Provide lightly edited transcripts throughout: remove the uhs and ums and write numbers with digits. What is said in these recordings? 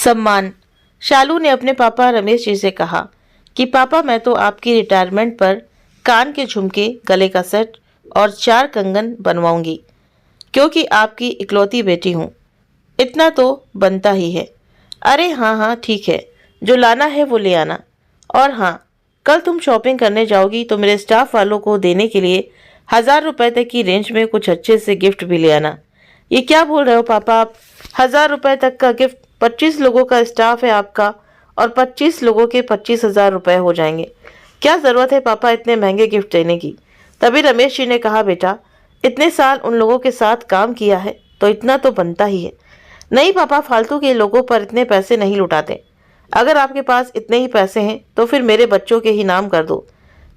सम्मान। शालू ने अपने पापा रमेश जी से कहा कि पापा, मैं तो आपकी रिटायरमेंट पर कान के झुमके, गले का सेट और 4 कंगन बनवाऊंगी, क्योंकि आपकी इकलौती बेटी हूँ। इतना तो बनता ही है। अरे हाँ हाँ ठीक है, जो लाना है वो ले आना। और हाँ, कल तुम शॉपिंग करने जाओगी तो मेरे स्टाफ वालों को देने के लिए 1000 रुपए तक की रेंज में कुछ अच्छे से गिफ्ट भी ले आना। ये क्या बोल रहे हो पापा आप? 1000 रुपए तक का गिफ्ट? 25 लोगों का स्टाफ है आपका, और 25 लोगों के 25,000 रुपए हो जाएंगे। क्या ज़रूरत है पापा इतने महंगे गिफ्ट देने की? तभी रमेश जी ने कहा, बेटा, इतने साल उन लोगों के साथ काम किया है तो इतना तो बनता ही है। नहीं पापा, फालतू के लोगों पर इतने पैसे नहीं लुटाते। अगर आपके पास इतने ही पैसे हैं तो फिर मेरे बच्चों के ही नाम कर दो।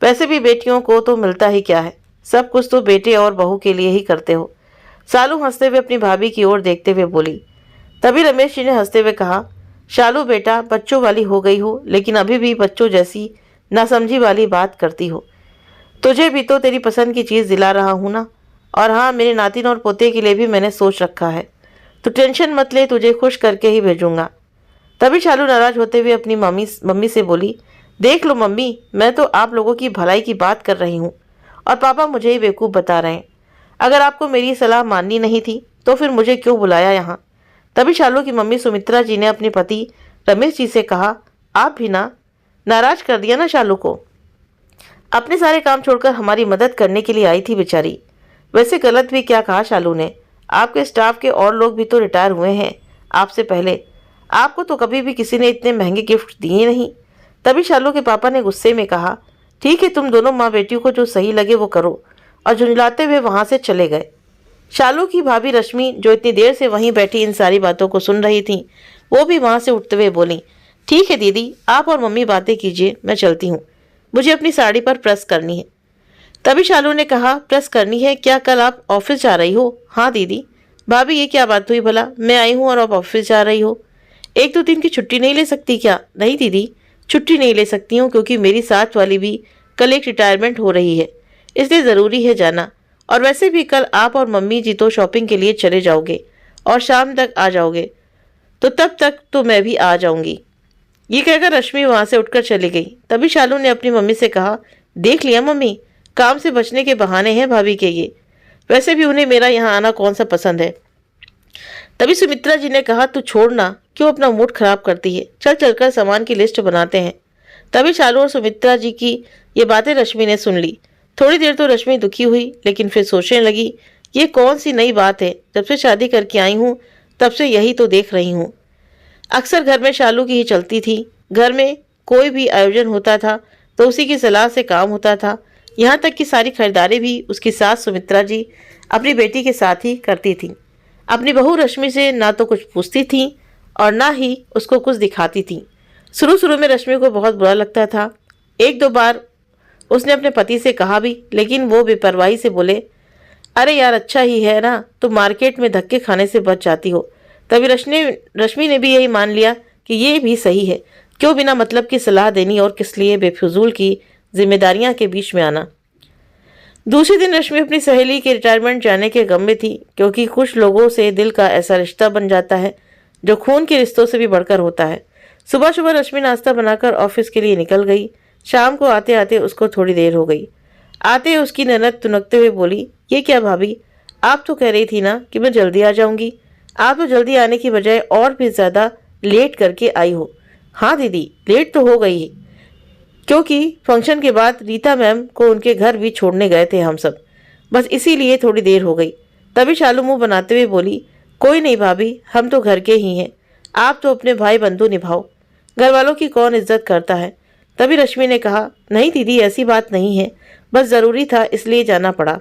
पैसे भी बेटियों को तो मिलता ही क्या है, सब कुछ तो बेटे और बहू के लिए ही करते हो। शालू हंसते हुए अपनी भाभी की ओर देखते हुए बोली। तभी रमेश जी ने हंसते हुए कहा, शालू बेटा, बच्चों वाली हो गई हो, लेकिन अभी भी बच्चों जैसी नासमझी वाली बात करती हो। तुझे भी तो तेरी पसंद की चीज़ दिला रहा हूँ ना। और हाँ, मेरे नातिन और पोते के लिए भी मैंने सोच रखा है, तो टेंशन मत ले, तुझे खुश करके ही भेजूंगा। तभी शालू नाराज होते हुए अपनी मम्मी से बोली, देख लो मम्मी, मैं तो आप लोगों की भलाई की बात कर रही हूँ और पापा मुझे ही बेवकूफ़ बता रहे हैं। अगर आपको मेरी सलाह माननी नहीं थी तो फिर मुझे क्यों बुलाया यहाँ? तभी शालू की मम्मी सुमित्रा जी ने अपने पति रमेश जी से कहा, आप भी ना, नाराज कर दिया ना शालू को। अपने सारे काम छोड़कर हमारी मदद करने के लिए आई थी बेचारी। वैसे गलत भी क्या कहा शालू ने, आपके स्टाफ के और लोग भी तो रिटायर हुए हैं आपसे पहले। आपको तो कभी भी किसी ने इतने महंगे गिफ्ट दिए नहीं। तभी शालू के पापा ने गुस्से में कहा, ठीक है, तुम दोनों माँ बेटियों को जो सही लगे वो करो, और झुंझलाते हुए वहाँ से चले गए। शालू की भाभी रश्मि, जो इतनी देर से वहीं बैठी इन सारी बातों को सुन रही थी, वो भी वहाँ से उठते हुए बोली, ठीक है दीदी, आप और मम्मी बातें कीजिए, मैं चलती हूँ, मुझे अपनी साड़ी पर प्रेस करनी है। तभी शालू ने कहा, प्रेस करनी है क्या? कल आप ऑफिस जा रही हो? हाँ दीदी। भाभी, ये क्या बात हुई भला? मैं आई हूँ और आप ऑफिस जा रही हो? 1-2 दिन की छुट्टी नहीं ले सकती क्या? नहीं दीदी, छुट्टी नहीं ले सकती हूँ, क्योंकि मेरी साथ वाली भी कल एक रिटायरमेंट हो रही है, इसलिए ज़रूरी है जाना। और वैसे भी कल आप और मम्मी जी तो शॉपिंग के लिए चले जाओगे और शाम तक आ जाओगे, तो तब तक तो मैं भी आ जाऊंगी। ये कहकर रश्मि वहाँ से उठकर चली गई। तभी शालू ने अपनी मम्मी से कहा, देख लिया मम्मी, काम से बचने के बहाने हैं भाभी के ये। वैसे भी उन्हें मेरा यहाँ आना कौन सा पसंद है। तभी सुमित्रा जी ने कहा, तू छोड़ना, क्यों अपना मूड खराब करती है, चल चलकर सामान की लिस्ट बनाते हैं। तभी शालू और सुमित्रा जी की ये बातें रश्मि ने सुन ली। थोड़ी देर तो रश्मि दुखी हुई, लेकिन फिर सोचने लगी, ये कौन सी नई बात है, जब से शादी करके आई हूँ तब से यही तो देख रही हूँ। अक्सर घर में शालू की ही चलती थी। घर में कोई भी आयोजन होता था तो उसी की सलाह से काम होता था। यहाँ तक कि सारी खरीदारी भी उसकी सास सुमित्रा जी अपनी बेटी के साथ ही करती थी। अपनी बहू रश्मि से ना तो कुछ पूछती थी और ना ही उसको कुछ दिखाती थी। शुरू शुरू में रश्मि को बहुत बुरा लगता था। 1-2 बार उसने अपने पति से कहा भी, लेकिन वो बेपरवाही से बोले, अरे यार, अच्छा ही है ना, तो मार्केट में धक्के खाने से बच जाती हो। तभी रश्मि ने भी यही मान लिया कि ये भी सही है, क्यों बिना मतलब की सलाह देनी और किस लिए बेफिजूल की जिम्मेदारियां के बीच में आना। दूसरे दिन रश्मि अपनी सहेली के रिटायरमेंट जाने के गम में थी, क्योंकि कुछ लोगों से दिल का ऐसा रिश्ता बन जाता है जो खून के रिश्तों से भी बढ़कर होता है। सुबह सुबह रश्मि नाश्ता बनाकर ऑफिस के लिए निकल गई। शाम को आते आते उसको थोड़ी देर हो गई। आते उसकी ननद तुनकते हुए बोली, ये क्या भाभी, आप तो कह रही थी ना कि मैं जल्दी आ जाऊंगी, आप तो जल्दी आने की बजाय और भी ज़्यादा लेट करके आई हो। हाँ दीदी, लेट तो हो गई, क्योंकि फंक्शन के बाद रीता मैम को उनके घर भी छोड़ने गए थे हम सब, बस इसीलिए थोड़ी देर हो गई। तभी शालू मुंह बनाते हुए बोली, कोई नहीं भाभी, हम तो घर के ही हैं, आप तो अपने भाई बंधु निभाओ, घर वालों की कौन इज्जत करता है। तभी रश्मि ने कहा, नहीं दीदी, ऐसी बात नहीं है, बस ज़रूरी था इसलिए जाना पड़ा।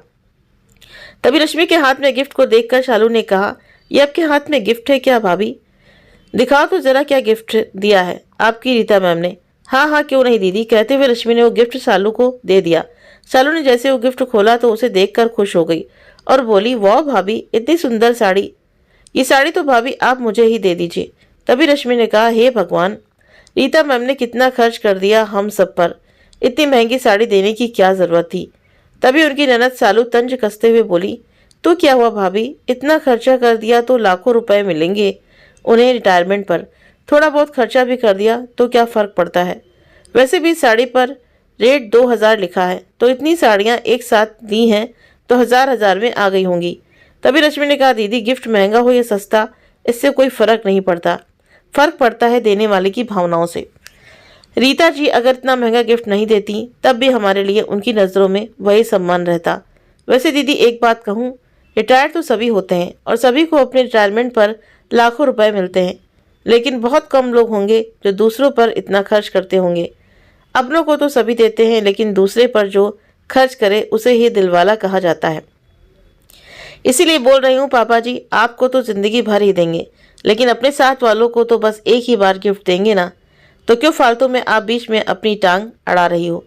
तभी रश्मि के हाथ में गिफ्ट को देखकर शालू ने कहा, ये आपके हाथ में गिफ्ट है क्या भाभी? दिखाओ तो ज़रा, क्या गिफ्ट दिया है आपकी रीता मैम ने? हाँ हाँ, क्यों नहीं दीदी, कहते हुए रश्मि ने वो गिफ्ट शालू को दे दिया। शालू ने जैसे वो गिफ्ट खोला तो उसे देखकर खुश हो गई और बोली, वाह भाभी, इतनी सुंदर साड़ी, ये साड़ी तो भाभी आप मुझे ही दे दीजिए। तभी रश्मि ने कहा, हे भगवान, रीता मैम ने कितना खर्च कर दिया हम सब पर, इतनी महंगी साड़ी देने की क्या ज़रूरत थी। तभी उनकी ननद शालू तंज कसते हुए बोली, तो क्या हुआ भाभी, इतना खर्चा कर दिया तो लाखों रुपए मिलेंगे उन्हें रिटायरमेंट पर, थोड़ा बहुत खर्चा भी कर दिया तो क्या फ़र्क पड़ता है। वैसे भी साड़ी पर रेट 2000 लिखा है, तो इतनी साड़ियाँ एक साथ दी हैं तो हज़ार में आ गई होंगी। तभी रश्मि ने कहा, दीदी गिफ्ट महंगा हो या सस्ता इससे कोई फ़र्क नहीं पड़ता, फ़र्क पड़ता है देने वाले की भावनाओं से। रीता जी अगर इतना महंगा गिफ्ट नहीं देती तब भी हमारे लिए उनकी नज़रों में वही सम्मान रहता। वैसे दीदी एक बात कहूँ, रिटायर तो सभी होते हैं और सभी को अपने रिटायरमेंट पर लाखों रुपए मिलते हैं, लेकिन बहुत कम लोग होंगे जो दूसरों पर इतना खर्च करते होंगे। अपनों को तो सभी देते हैं, लेकिन दूसरे पर जो खर्च करे उसे ही दिलवाला कहा जाता है। इसीलिए बोल रही हूँ पापा जी, आपको तो ज़िंदगी भर ही देंगे, लेकिन अपने साथ वालों को तो बस एक ही बार गिफ्ट देंगे ना, तो क्यों फालतू में आप बीच में अपनी टांग अड़ा रही हो।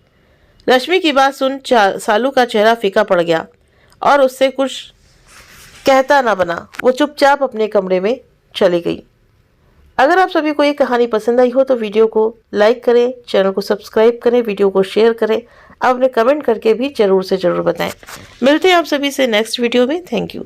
रश्मि की बात सुन सालू का चेहरा फीका पड़ गया और उससे कुछ कहता ना बना। वो चुपचाप अपने कमरे में चली गई। अगर आप सभी को ये कहानी पसंद आई हो तो वीडियो को लाइक करें, चैनल को सब्सक्राइब करें, वीडियो को शेयर करें, आप अपने कमेंट करके भी ज़रूर से ज़रूर बताएं। मिलते हैं आप सभी से नेक्स्ट वीडियो में। Thank you.